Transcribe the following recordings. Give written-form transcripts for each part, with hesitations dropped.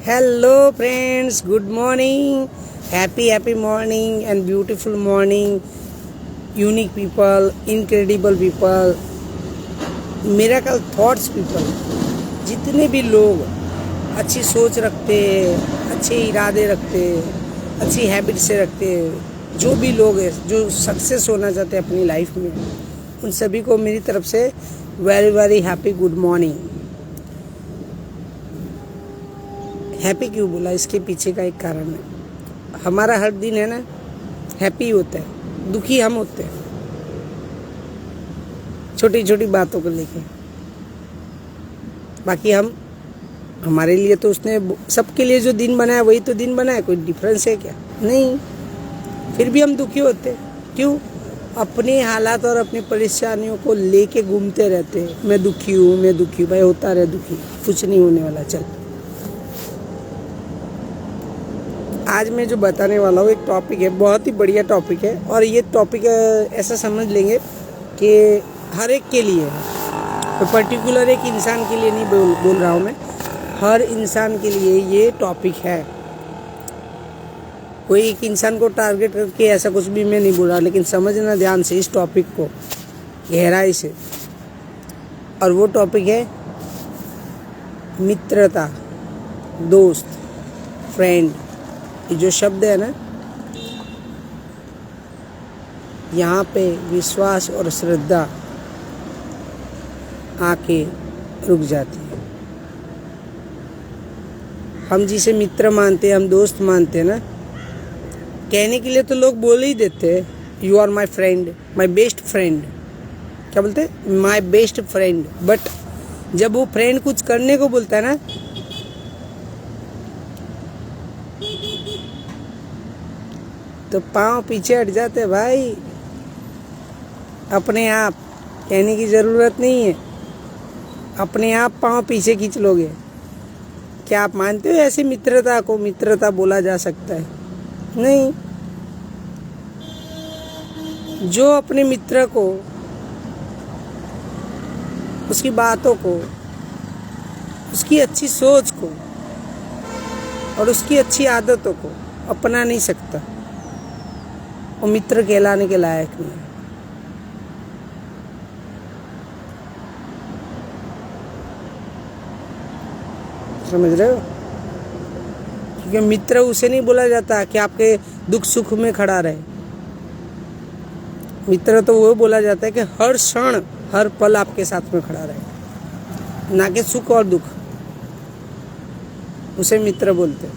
Hello friends, good morning, happy morning and beautiful morning, unique people, incredible people, miracle thoughts people. जितने भी लोग अच्छी सोच रखते हैं, अच्छे इरादे रखते हैं, अच्छी हैबिट से रखते हैं, जो भी लोग हैं जो सक्सेस होना चाहते हैं अपनी लाइफ में, उन सभी को मेरी तरफ से very very happy good morning. Happy क्यों बोला, इसके पीछे का एक कारण है। हमारा हर दिन है ना हैप्पी होता है, दुखी हम होते हैं छोटी छोटी बातों को लेके। बाकी हमारे लिए तो उसने सबके लिए जो दिन बनाया वही तो दिन बनाया, कोई डिफरेंस है क्या? नहीं। फिर भी हम दुखी होते हैं। क्यों? अपने हालात और अपनी परेशानियों को लेके घूमते रहते हैं। मैं दुखी हूँ भाई, होता रहे दुखी, कुछ नहीं होने वाला। चल, आज मैं जो बताने वाला हूँ एक टॉपिक है, बहुत ही बढ़िया टॉपिक है। और ये टॉपिक ऐसा समझ लेंगे कि हर एक के लिए है, तो पर्टिकुलर एक इंसान के लिए नहीं बोल रहा हूँ मैं, हर इंसान के लिए ये टॉपिक है। कोई एक इंसान को टारगेट करके ऐसा कुछ भी मैं नहीं बोल रहा, लेकिन समझना ध्यान से इस टॉपिक को, गहराई से। और वो टॉपिक है मित्रता, दोस्त, फ्रेंड। ये जो शब्द है ना, यहाँ पे विश्वास और श्रद्धा आके रुक जाती है। हम जिसे मित्र मानते हैं, हम दोस्त मानते हैं ना, कहने के लिए तो लोग बोल ही देते हैं, you are my friend, my best friend. क्या बोलते हैं? माई बेस्ट फ्रेंड। बट जब वो फ्रेंड कुछ करने को बोलता है ना, तो पाँव पीछे हट जाते हैं भाई। अपने आप कहने की ज़रूरत नहीं है, अपने आप पाँव पीछे खींच लोगे। क्या आप मानते हो ऐसी मित्रता को मित्रता बोला जा सकता है? नहीं। जो अपने मित्र को, उसकी बातों को, उसकी अच्छी सोच को और उसकी अच्छी आदतों को अपना नहीं सकता, वो मित्र कहलाने के लायक नहीं है। समझ रहे हो? क्योंकि मित्र उसे नहीं बोला जाता कि आपके दुख सुख में खड़ा रहे। मित्र तो वो बोला जाता है कि हर क्षण हर पल आपके साथ में खड़ा रहे, ना कि सुख और दुख। उसे मित्र बोलते हैं।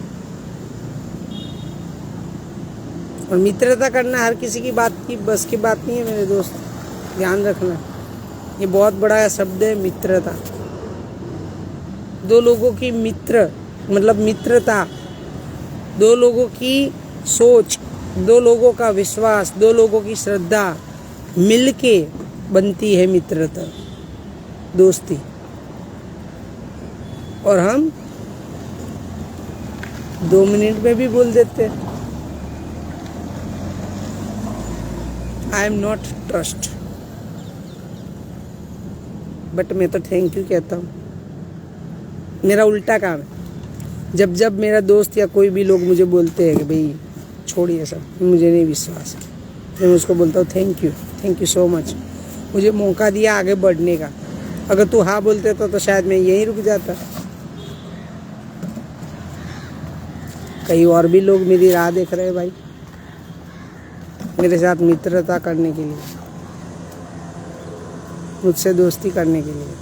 और मित्रता करना हर किसी की बस की बात नहीं है मेरे दोस्त, ध्यान रखना। ये बहुत बड़ा शब्द है मित्रता। दो लोगों की मित्रता, दो लोगों की सोच, दो लोगों का विश्वास, दो लोगों की श्रद्धा मिलके बनती है मित्रता, दोस्ती। और हम 2 मिनट में भी बोल देते हैं, I am not trust, but मैं तो थैंक यू कहता हूँ। मेरा उल्टा काम है। जब मेरा दोस्त या कोई भी लोग मुझे बोलते हैं कि भाई छोड़िए सब, मुझे नहीं विश्वास है, मैं उसको बोलता हूँ थैंक यू सो मच, मुझे मौका दिया आगे बढ़ने का। अगर तू हाँ बोलते तो शायद मैं यहीं रुक जाता। कई और भी लोग मेरी राह देख रहे हैं भाई, मेरे साथ मित्रता करने के लिए, मुझसे दोस्ती करने के लिए।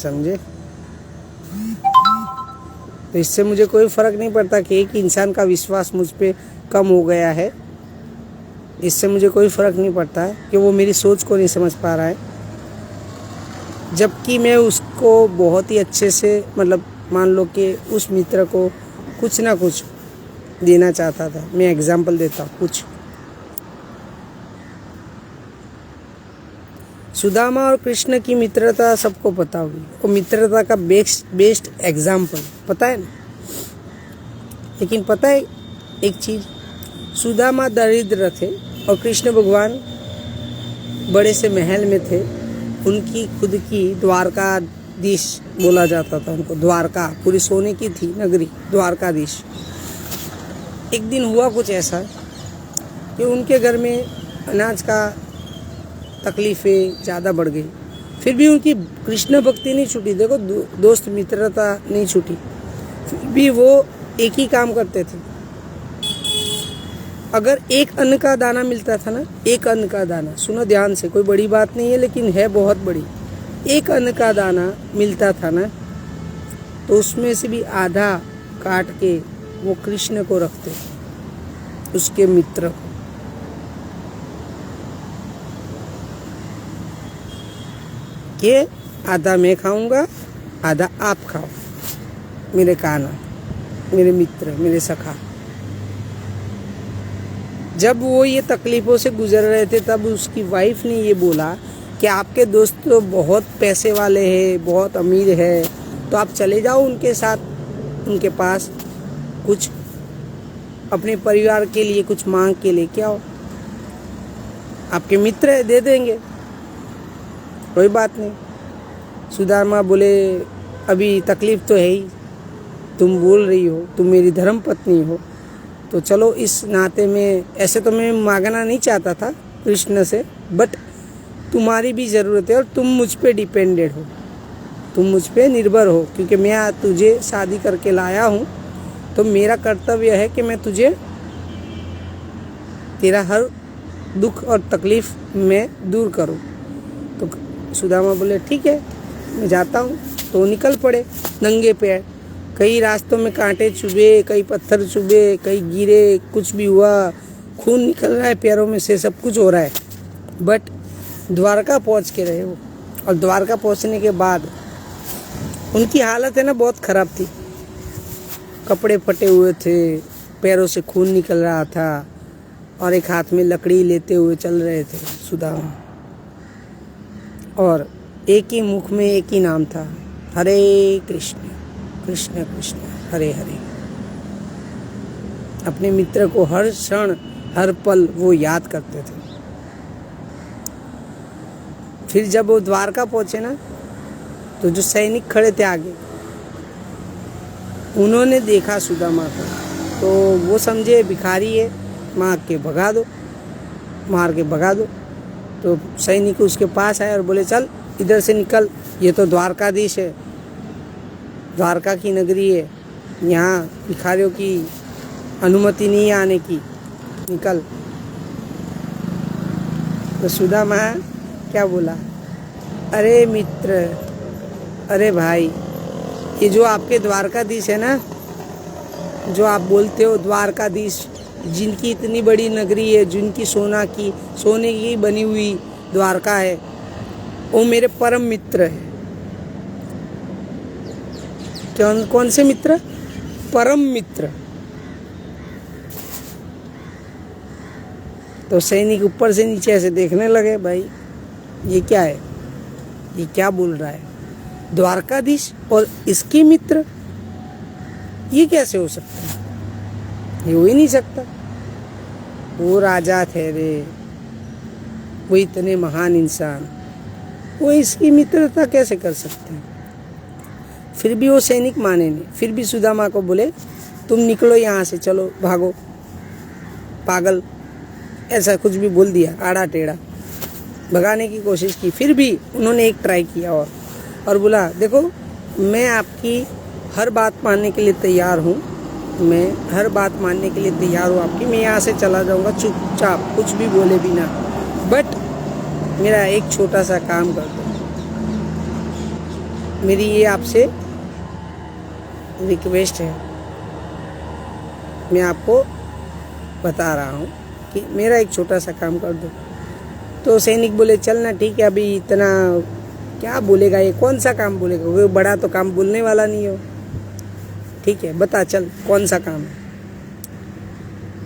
समझे? तो इससे मुझे कोई फ़र्क नहीं पड़ता कि एक इंसान का विश्वास मुझ पे कम हो गया है। इससे मुझे कोई फ़र्क नहीं पड़ता है कि वो मेरी सोच को नहीं समझ पा रहा है, जबकि मैं उसको बहुत ही अच्छे से, मान लो कि उस मित्र को कुछ ना कुछ देना चाहता था। मैं एग्जाम्पल देता हूँ कुछ। सुदामा और कृष्ण की मित्रता सबको पता होगी, वो मित्रता का बेस्ट एग्जाम्पल पता है ना। लेकिन पता है एक चीज़, सुदामा दरिद्र थे और कृष्ण भगवान बड़े से महल में थे। उनकी खुद की द्वारका देश बोला जाता था उनको, द्वारका, पूरी सोने की थी नगरी द्वारकाधीश। एक दिन हुआ कुछ ऐसा कि उनके घर में अनाज का तकलीफ़ें ज़्यादा बढ़ गई, फिर भी उनकी कृष्ण भक्ति नहीं छूटी। देखो, दोस्त मित्रता नहीं छूटी, फिर भी वो एक ही काम करते थे। अगर एक अन्न का दाना मिलता था ना, एक अन्न का दाना, सुनो ध्यान से, कोई बड़ी बात नहीं है लेकिन है बहुत बड़ी। एक अन्न का दाना मिलता था ना, तो उसमें से भी आधा काट के वो कृष्ण को रखते, उसके मित्र को। कि आधा मैं खाऊंगा, आधा आप खाओ, मेरे काना, मेरे मित्र, मेरे सखा। जब वो ये तकलीफ़ों से गुजर रहे थे, तब उसकी वाइफ ने ये बोला कि आपके दोस्त तो बहुत पैसे वाले हैं, बहुत अमीर है, तो आप चले जाओ उनके साथ, उनके पास कुछ अपने परिवार के लिए कुछ मांग के लेके आओ, आपके मित्र है, दे देंगे, कोई बात नहीं। सुदामा बोले, अभी तकलीफ़ तो है ही, तुम बोल रही हो, तुम मेरी धर्म पत्नी हो, तो चलो इस नाते में, ऐसे तो मैं मांगना नहीं चाहता था कृष्ण से, बट तुम्हारी भी ज़रूरत है और तुम मुझ पे डिपेंडेड हो, तुम मुझ पे निर्भर हो, क्योंकि मैं तुझे शादी करके लाया हूँ, तो मेरा कर्तव्य है कि मैं तुझे, तेरा हर दुख और तकलीफ़ में दूर करूँ। तो सुदामा बोले ठीक है, मैं जाता हूँ। तो निकल पड़े नंगे पैर। कई रास्तों में कांटे चुभे, कई पत्थर चुभे, कई गिरे, कुछ भी हुआ, खून निकल रहा है पैरों में से, सब कुछ हो रहा है, बट द्वारका पहुँच के रहे वो। और द्वारका पहुँचने के बाद उनकी हालत है ना बहुत ख़राब थी, कपड़े फटे हुए थे, पैरों से खून निकल रहा था, और एक हाथ में लकड़ी लेते हुए चल रहे थे सुदामा। और एक ही मुख में एक ही नाम था, हरे कृष्ण कृष्ण कृष्ण हरे हरे। अपने मित्र को हर क्षण हर पल वो याद करते थे। फिर जब वो द्वारका पहुंचे ना, तो जो सैनिक खड़े थे आगे, उन्होंने देखा सुदामा को, तो वो समझे भिखारी है, मार के भगा दो, मार के भगा दो। तो सैनिक उसके पास आए और बोले, चल इधर से निकल, ये तो द्वारकाधीश है, द्वारका की नगरी है, यहाँ भिखारियों की अनुमति नहीं है आने की, निकल। तो सुदामा क्या बोला, अरे मित्र, अरे भाई, ये जो आपके द्वारकाधीश है ना, जो आप बोलते हो द्वारकाधीश, जिनकी इतनी बड़ी नगरी है, जिनकी सोने की बनी हुई द्वारका है, वो मेरे परम मित्र है। कौन से मित्र? परम मित्र। तो सैनिक ऊपर से नीचे ऐसे देखने लगे, भाई ये क्या है, ये क्या बोल रहा है, द्वारकाधीश और इसके मित्र, ये कैसे हो सकता है, ये हो ही नहीं सकता। वो राजा थे रे, वो इतने महान इंसान, वो इसकी मित्रता कैसे कर सकते हैं। फिर भी वो सैनिक माने नहीं, फिर भी सुदामा को बोले, तुम निकलो यहाँ से, चलो भागो, पागल, ऐसा कुछ भी बोल दिया, आड़ा टेढ़ा भगाने की कोशिश की। फिर भी उन्होंने एक ट्राई किया और बोला, देखो मैं आपकी हर बात मानने के लिए तैयार हूँ, मैं हर बात मानने के लिए तैयार हूँ आपकी, मैं यहाँ से चला जाऊँगा चुपचाप, कुछ भी बोले बिना, बट मेरा एक छोटा सा काम कर दो। मेरी ये आपसे रिक्वेस्ट है, मैं आपको बता रहा हूँ कि मेरा एक छोटा सा काम कर दो। तो सैनिक बोले, चलना ठीक है, अभी इतना क्या बोलेगा, ये कौन सा काम बोलेगा, वो बड़ा तो काम बोलने वाला नहीं हो, ठीक है बता, चल कौन सा काम है।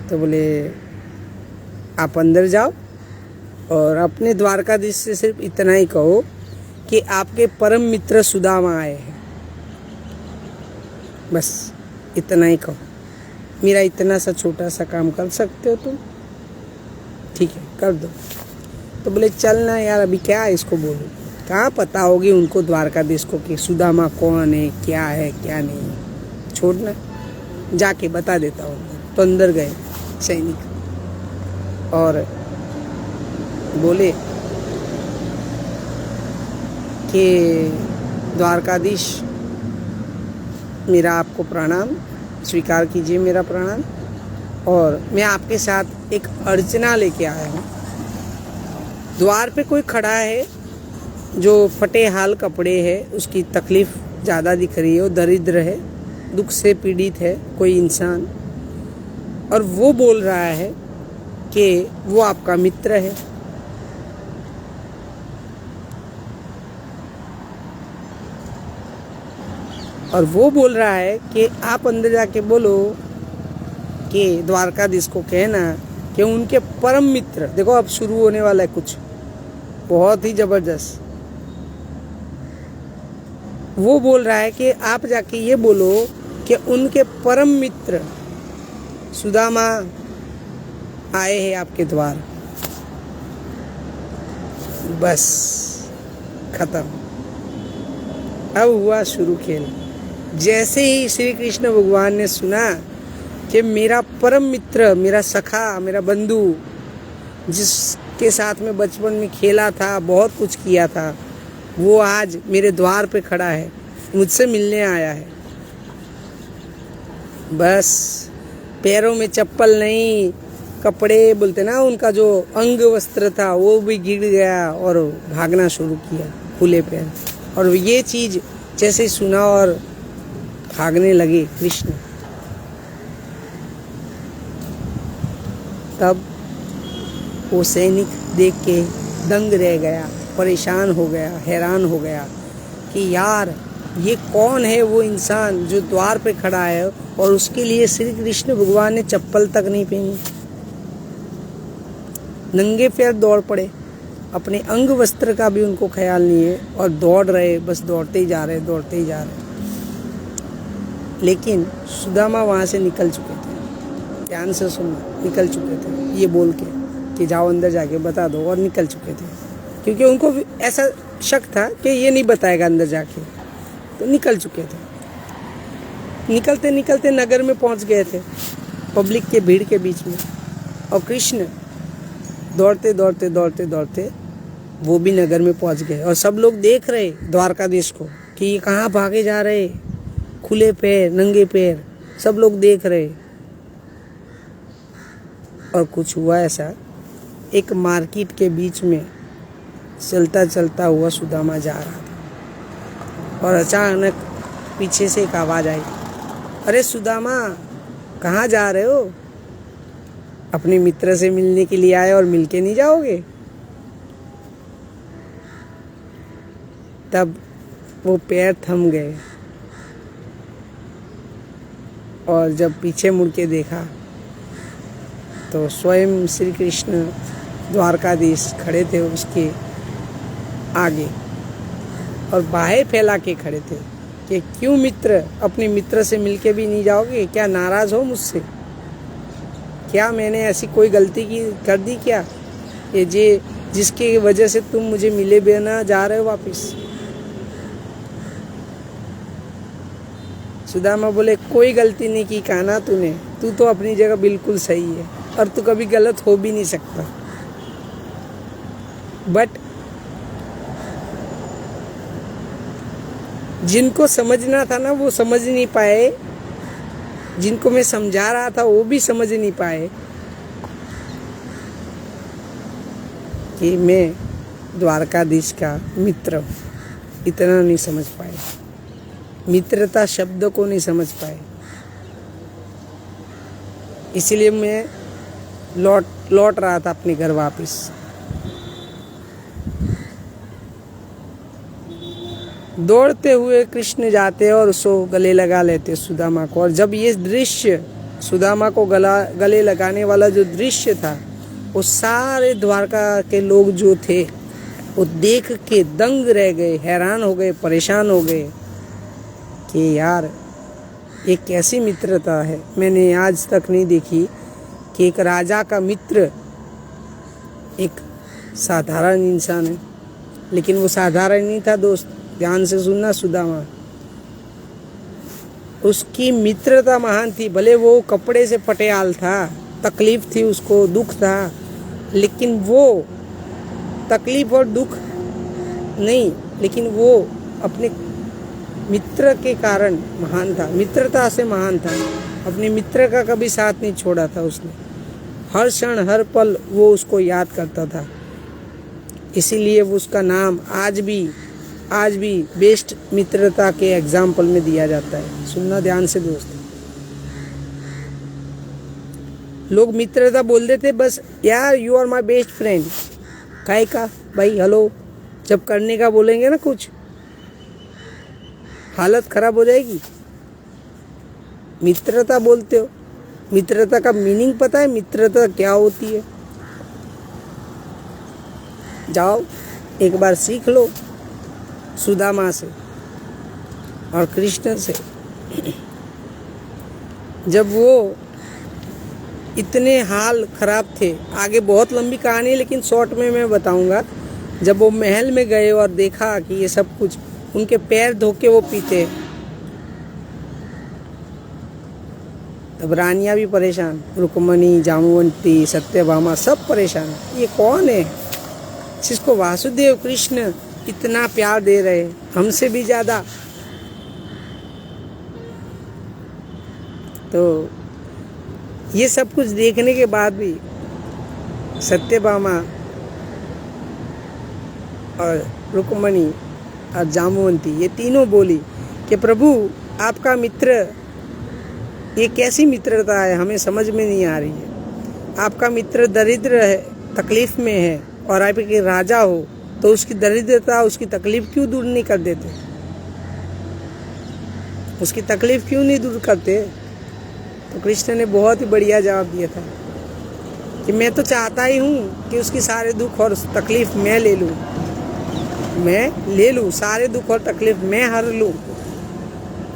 तो बोले, आप अंदर जाओ और अपने द्वारकाधीश से सिर्फ इतना ही कहो कि आपके परम मित्र सुदामा आए हैं, बस इतना ही कहो, मेरा इतना सा छोटा सा काम कर सकते हो तुम, ठीक है कर दो। तो बोले, चल ना यार, अभी क्या इसको बोलूँ, कहाँ पता होगी उनको द्वारकाधीश को कि सुदामा कौन है, क्या नहीं है। छोड़ना, जाके बता देता हूँ। तो अंदर गए सैनिक और बोले कि द्वारकाधीश, मेरा आपको प्रणाम, स्वीकार कीजिए मेरा प्रणाम, और मैं आपके साथ एक अर्चना लेके आया हूँ। द्वार पे कोई खड़ा है जो फटे हाल कपड़े है, उसकी तकलीफ़ ज़्यादा दिख रही है, वो दरिद्र है, दुख से पीड़ित है कोई इंसान, और वो बोल रहा है कि वो आपका मित्र है। और वो बोल रहा है कि आप अंदर जाके बोलो कि द्वारकाधीश को कहना कि उनके परम मित्र, देखो अब शुरू होने वाला है कुछ बहुत ही ज़बरदस्त। वो बोल रहा है कि आप जाके ये बोलो कि उनके परम मित्र सुदामा आए हैं आपके द्वार। बस खत्म। अब हुआ शुरू खेल। जैसे ही श्री कृष्ण भगवान ने सुना कि मेरा परम मित्र, मेरा सखा, मेरा बंधु, जिसके साथ में बचपन में खेला था, बहुत कुछ किया था, वो आज मेरे द्वार पे खड़ा है, मुझसे मिलने आया है। बस पैरों में चप्पल नहीं, कपड़े बोलते ना, उनका जो अंग वस्त्र था वो भी गिर गया और भागना शुरू किया खुले पैर। और ये चीज़ जैसे सुना और भागने लगे कृष्ण। तब वो सैनिक देख के दंग रह गया, परेशान हो गया, हैरान हो गया कि यार ये कौन है वो इंसान जो द्वार पे खड़ा है और उसके लिए श्री कृष्ण भगवान ने चप्पल तक नहीं पहनी। नंगे पैर दौड़ पड़े, अपने अंग वस्त्र का भी उनको ख्याल नहीं है और दौड़ रहे, बस दौड़ते ही जा रहे। लेकिन सुदामा वहाँ से निकल चुके थे। ध्यान से सुनना, निकल चुके थे ये बोल के कि जाओ अंदर जाके बता दो, और निकल चुके थे क्योंकि उनको ऐसा शक था कि ये नहीं बताएगा अंदर जाके, तो निकल चुके थे। निकलते निकलते नगर में पहुँच गए थे, पब्लिक के भीड़ के बीच में। और कृष्ण दौड़ते वो भी नगर में पहुंच गए। और सब लोग देख रहे द्वारकाधीश को कि ये कहाँ भागे जा रहे, खुले पैर, नंगे पैर, सब लोग देख रहे। और कुछ हुआ ऐसा, एक मार्केट के बीच में चलता चलता हुआ सुदामा जा रहा था और अचानक पीछे से एक आवाज़ आई, अरे सुदामा कहाँ जा रहे हो? अपने मित्र से मिलने के लिए आए और मिलके नहीं जाओगे? तब वो पैर थम गए और जब पीछे मुड़ के देखा तो स्वयं श्री कृष्ण द्वारकाधीश खड़े थे उसके आगे और बाहें फैला के खड़े थे कि क्यों मित्र, अपने मित्र से मिलके भी नहीं जाओगे? क्या नाराज़ हो मुझसे? क्या मैंने ऐसी कोई गलती कर दी क्या, ये जिसकी वजह से तुम मुझे मिले बिना जा रहे हो वापस? सुदामा बोले, कोई गलती नहीं की कान्हा तूने, तू तो अपनी जगह बिल्कुल सही है और तू कभी गलत हो भी नहीं सकता। बट जिनको समझना था ना वो समझ नहीं पाए, जिनको मैं समझा रहा था वो भी समझ नहीं पाए कि मैं द्वारकाधीश का मित्र हूँ। इतना नहीं समझ पाए, मित्रता शब्द को नहीं समझ पाए। इसलिए मैं लौट रहा था अपने घर वापस। दौड़ते हुए कृष्ण जाते और उसको गले लगा लेते सुदामा को। और जब ये दृश्य, सुदामा को गले लगाने वाला जो दृश्य था, वो सारे द्वारका के लोग जो थे वो देख के दंग रह गए, हैरान हो गए, परेशान हो गए कि यार ये कैसी मित्रता है। मैंने आज तक नहीं देखी कि एक राजा का मित्र एक साधारण इंसान है, लेकिन वो साधारण नहीं था दोस्त, ध्यान से सुनना सुदामा। उसकी मित्रता महान थी, भले वो कपड़े से पटियाल था, तकलीफ थी उसको, दुख था, लेकिन वो तकलीफ और दुख नहीं, लेकिन वो अपने मित्र के कारण महान था, मित्रता से महान था। अपने मित्र का कभी साथ नहीं छोड़ा था उसने, हर क्षण हर पल वो उसको याद करता था। इसीलिए वो उसका नाम आज भी बेस्ट मित्रता के एग्जाम्पल में दिया जाता है। सुनना ध्यान से दोस्त, लोग मित्रता बोल देते बस, यार you are my best friend. काहे का भाई, हेलो, जब करने का बोलेंगे ना कुछ, हालत खराब हो जाएगी। मित्रता बोलते हो, मित्रता का मीनिंग पता है? मित्रता क्या होती है? जाओ एक बार सीख लो सुदामा से और कृष्ण से। जब वो इतने हाल खराब थे, आगे बहुत लंबी कहानी है लेकिन शॉर्ट में मैं बताऊंगा। जब वो महल में गए और देखा कि ये सब कुछ, उनके पैर धो के वो पीते, तब रानियां भी परेशान, रुक्मणी, जामवंती, सत्यभामा सब परेशान। ये कौन है जिसको वासुदेव कृष्ण इतना प्यार दे रहे, हमसे भी ज्यादा? तो ये सब कुछ देखने के बाद भी सत्यभामा और रुक्मणी और जामवंती, ये तीनों बोली कि प्रभु आपका मित्र, ये कैसी मित्रता है, हमें समझ में नहीं आ रही है। आपका मित्र दरिद्र है, तकलीफ में है, और आप के राजा हो तो उसकी दरिद्रता, उसकी तकलीफ क्यों दूर नहीं कर देते? उसकी तकलीफ क्यों नहीं दूर करते? तो कृष्ण ने बहुत ही बढ़िया जवाब दिया था कि मैं तो चाहता ही हूँ कि उसकी सारे दुख और तकलीफ मैं ले लूँ, सारे दुख और तकलीफ मैं हर लूँ,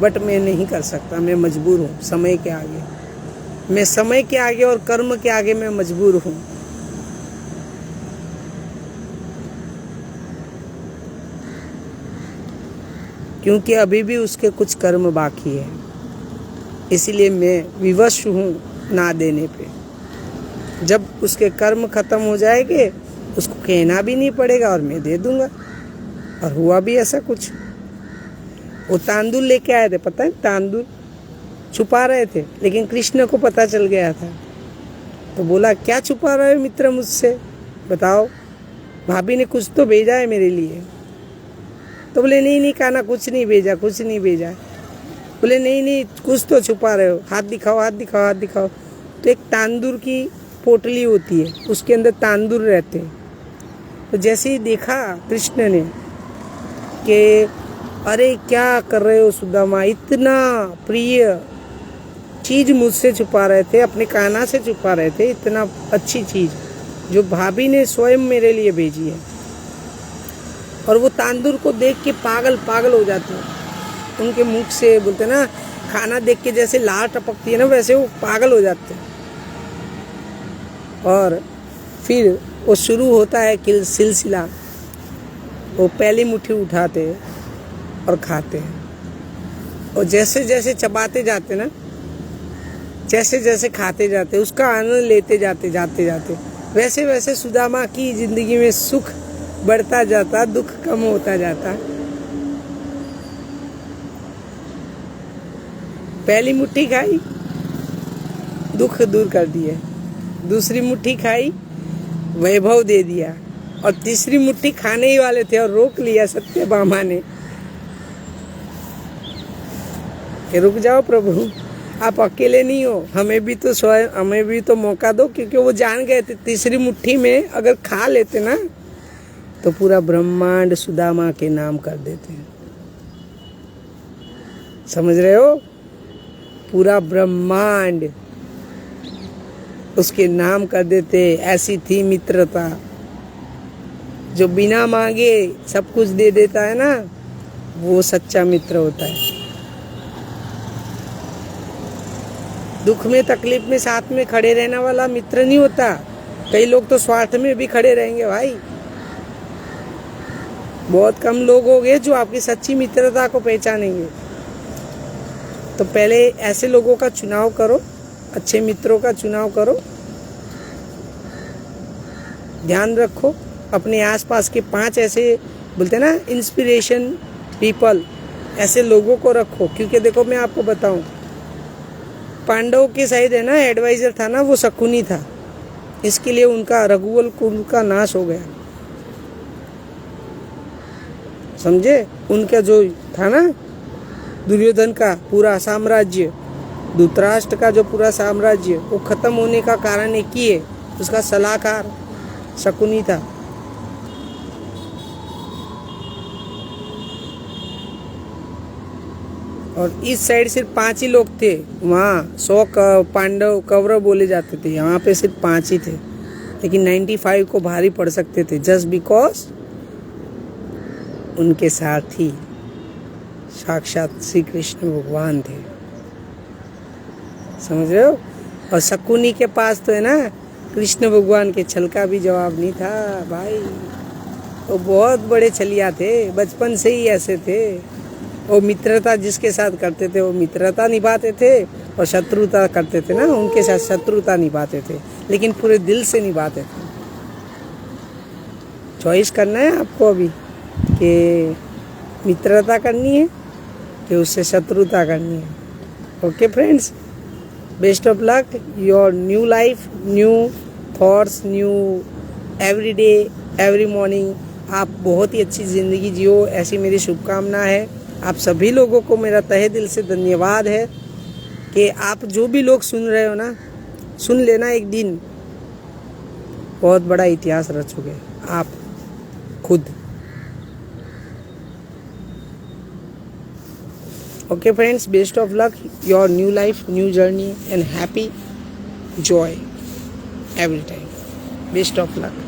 बट मैं नहीं कर सकता, मैं मजबूर हूँ समय के आगे। मैं समय के आगे और कर्म के आगे मैं मजबूर हूँ। क्योंकि अभी भी उसके कुछ कर्म बाकी है, इसीलिए मैं विवश हूँ ना देने पे। जब उसके कर्म खत्म हो जाएंगे, उसको कहना भी नहीं पड़ेगा और मैं दे दूंगा। और हुआ भी ऐसा कुछ। वो तांदुल लेके आए थे, पता है, तांदुल छुपा रहे थे, लेकिन कृष्ण को पता चल गया था। तो बोला, क्या छुपा रहे हो मित्र मुझसे, बताओ, भाभी ने कुछ तो भेजा है मेरे लिए। तो बोले, नहीं कान्हा, कुछ नहीं भेजा। बोले, नहीं कुछ तो छुपा रहे हो, हाथ दिखाओ। तो एक तांदूर की पोटली होती है, उसके अंदर तांदूर रहते हैं। तो जैसे ही देखा कृष्ण ने कि अरे क्या कर रहे हो सुदामा, इतना प्रिय चीज मुझसे छुपा रहे थे, अपने कान्हा से छुपा रहे थे, इतना अच्छी चीज जो भाभी ने स्वयं मेरे लिए भेजी है। और वो तांदूर को देख के पागल हो जाते हैं। उनके मुख से, बोलते ना, खाना देख के जैसे लार टपकती है ना, वैसे वो पागल हो जाते हैं। और फिर वो शुरू होता है कि सिलसिला। वो पहली मुट्ठी उठाते और खाते हैं, और जैसे जैसे चबाते जाते ना, जैसे जैसे खाते जाते, उसका आनंद लेते जाते, वैसे वैसे सुदामा की जिंदगी में सुख बढ़ता जाता, दुख कम होता जाता। पहली मुट्ठी खाई, दुख दूर कर दिए, दूसरी मुट्ठी खाई, वैभव दे दिया, और तीसरी मुट्ठी खाने ही वाले थे और रोक लिया सत्यभामा ने कि रुक जाओ प्रभु, आप अकेले नहीं हो, हमें भी तो मौका दो। क्योंकि वो जान गए थे तीसरी मुट्ठी में अगर खा लेते ना तो पूरा ब्रह्मांड सुदामा के नाम कर देते हैं। समझ रहे हो? पूरा ब्रह्मांड उसके नाम कर देते। ऐसी थी मित्रता। जो बिना मांगे सब कुछ दे देता है ना, वो सच्चा मित्र होता है। दुख में, तकलीफ में साथ में खड़े रहने वाला मित्र नहीं होता। कई लोग तो स्वार्थ में भी खड़े रहेंगे भाई। बहुत कम लोग होंगे जो आपकी सच्ची मित्रता को पहचानेंगे। तो पहले ऐसे लोगों का चुनाव करो, अच्छे मित्रों का चुनाव करो। ध्यान रखो अपने आसपास के 5 ऐसे बोलते हैं ना इंस्पिरेशन पीपल, ऐसे लोगों को रखो। क्योंकि देखो मैं आपको बताऊं, पांडवों के साइड है ना एडवाइजर था ना वो शकुनी था, इसके लिए उनका रघुवल कुल का नाश हो गया। समझे? उनका जो था ना दुर्योधन का पूरा साम्राज्य, धृतराष्ट्र का जो पूरा साम्राज्य, वो खत्म होने का कारण एक ही है, उसका सलाहकार शकुनी था। और इस साइड सिर्फ 5 ही लोग थे, वहाँ 100 पांडव कौरव बोले जाते थे, यहाँ पे सिर्फ 5 ही थे, लेकिन 95 को भारी पड़ सकते थे जस्ट बिकॉज उनके साथ ही साक्षात श्री कृष्ण भगवान थे। समझ रहे हो? और शकुनी के पास तो है ना कृष्ण भगवान के छल का भी जवाब नहीं था भाई। वो बहुत बड़े छलिया थे, बचपन से ही ऐसे थे। वो मित्रता जिसके साथ करते थे वो मित्रता निभाते थे, और शत्रुता करते थे ना उनके साथ शत्रुता निभाते थे, लेकिन पूरे दिल से निभाते थे। चॉइस करना है आपको अभी कि मित्रता करनी है कि उससे शत्रुता करनी है। Okay friends, best of luck, your new life, new thoughts, new every day, every morning. आप बहुत ही अच्छी ज़िंदगी जियो, ऐसी मेरी शुभकामना है। आप सभी लोगों को मेरा तहे दिल से धन्यवाद है कि आप जो भी लोग सुन रहे हो ना, सुन लेना, एक दिन बहुत बड़ा इतिहास रचोगे आप खुद। Okay friends, best of luck, your new life, new journey and happy joy every time. Best of luck.